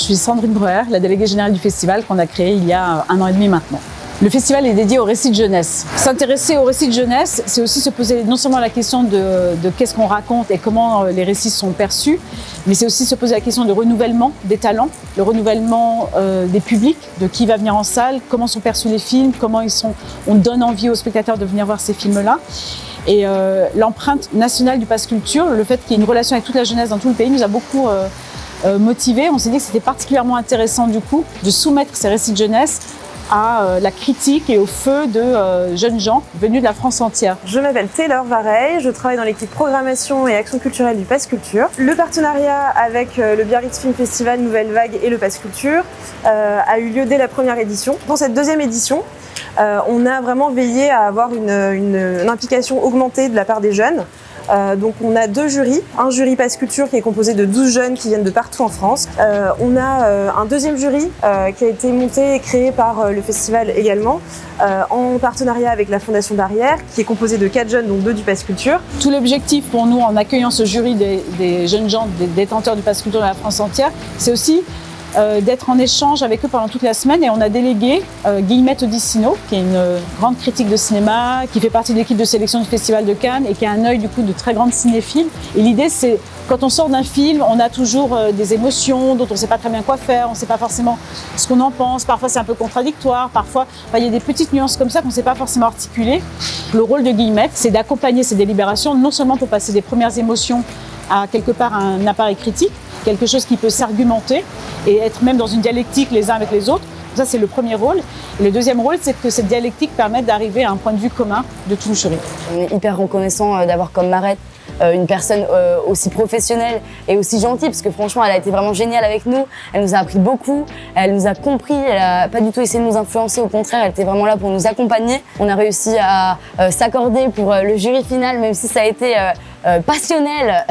suis Sandrine Breuer, la déléguée générale du festival qu'on a créé il y a 1 an et demi maintenant. Le festival est dédié au récit de jeunesse. S'intéresser au récit de jeunesse, c'est aussi se poser non seulement la question de qu'est-ce qu'on raconte et comment les récits sont perçus, mais c'est aussi se poser la question de renouvellement des talents, le renouvellement des publics, de qui va venir en salle, comment sont perçus les films, comment on donne envie aux spectateurs de venir voir ces films-là. Et l'empreinte nationale du Pass Culture, le fait qu'il y ait une relation avec toute la jeunesse dans tout le pays nous a beaucoup motivés. On s'est dit que c'était particulièrement intéressant du coup de soumettre ces récits de jeunesse à la critique et au feu de jeunes gens venus de la France entière. Je m'appelle Taylor Vareille, je travaille dans l'équipe programmation et action culturelle du Pass Culture. Le partenariat avec le Biarritz Film Festival Nouvelle Vague et le Pass Culture a eu lieu dès la première édition. Dans cette deuxième édition, on a vraiment veillé à avoir une implication augmentée de la part des jeunes. Donc on a 2 jurys, un jury Pass Culture qui est composé de 12 jeunes qui viennent de partout en France. On a un deuxième jury qui a été monté et créé par le festival également, en partenariat avec la Fondation Barrière, qui est composé de 4 jeunes, dont 2 du Pass Culture. Tout l'objectif pour nous en accueillant ce jury des jeunes gens, des détenteurs du Pass Culture de la France entière, c'est aussi d'être en échange avec eux pendant toute la semaine, et on a délégué Guillemette Odissino, qui est une grande critique de cinéma, qui fait partie de l'équipe de sélection du Festival de Cannes et qui a un œil du coup de très grande cinéphile. Et l'idée c'est, quand on sort d'un film, on a toujours des émotions dont on ne sait pas très bien quoi faire, on ne sait pas forcément ce qu'on en pense, parfois c'est un peu contradictoire, parfois il y a des petites nuances comme ça qu'on ne sait pas forcément articuler. Le rôle de Guillemette, c'est d'accompagner ces délibérations, non seulement pour passer des premières émotions à quelque part un appareil critique, quelque chose qui peut s'argumenter et être même dans une dialectique les uns avec les autres. Ça, c'est le premier rôle. Et le deuxième rôle, c'est que cette dialectique permette d'arriver à un point de vue commun de tout le jury. On est hyper reconnaissant d'avoir comme Marette une personne aussi professionnelle et aussi gentille, parce que franchement, elle a été vraiment géniale avec nous. Elle nous a appris beaucoup, elle nous a compris, elle n'a pas du tout essayé de nous influencer, au contraire, elle était vraiment là pour nous accompagner. On a réussi à s'accorder pour le jury final, même si ça a été passionnel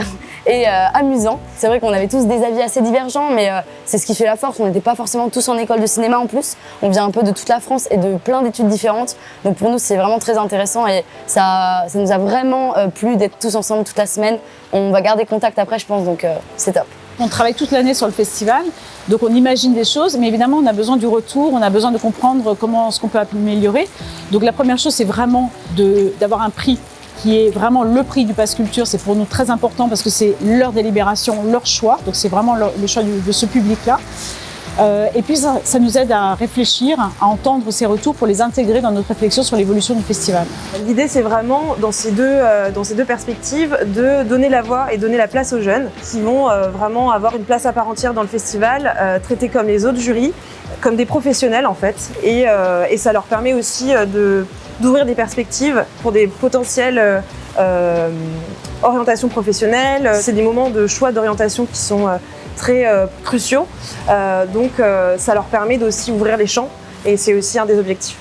et amusant. C'est vrai qu'on avait tous des avis assez divergents, mais c'est ce qui fait la force. On n'était pas forcément tous en école de cinéma en plus. On vient un peu de toute la France et de plein d'études différentes. Donc pour nous, c'est vraiment très intéressant et ça nous a vraiment plu d'être tous ensemble toute la semaine. On va garder contact après, je pense, donc c'est top. On travaille toute l'année sur le festival, donc on imagine des choses, mais évidemment on a besoin du retour, on a besoin de comprendre ce qu'on peut améliorer. Donc la première chose, c'est vraiment d'avoir un prix qui est vraiment le prix du Pass Culture. C'est pour nous très important parce que c'est leur délibération, leur choix, donc c'est vraiment le choix de ce public-là. Et puis ça nous aide à réfléchir, à entendre ces retours pour les intégrer dans notre réflexion sur l'évolution du festival. L'idée, c'est vraiment, dans ces deux perspectives, de donner la voix et donner la place aux jeunes qui vont vraiment avoir une place à part entière dans le festival, traités comme les autres jurys, comme des professionnels en fait. Et ça leur permet aussi d'ouvrir des perspectives pour des potentielles orientations professionnelles. C'est des moments de choix d'orientation qui sont très cruciaux, donc ça leur permet d'aussi ouvrir les champs et c'est aussi un des objectifs.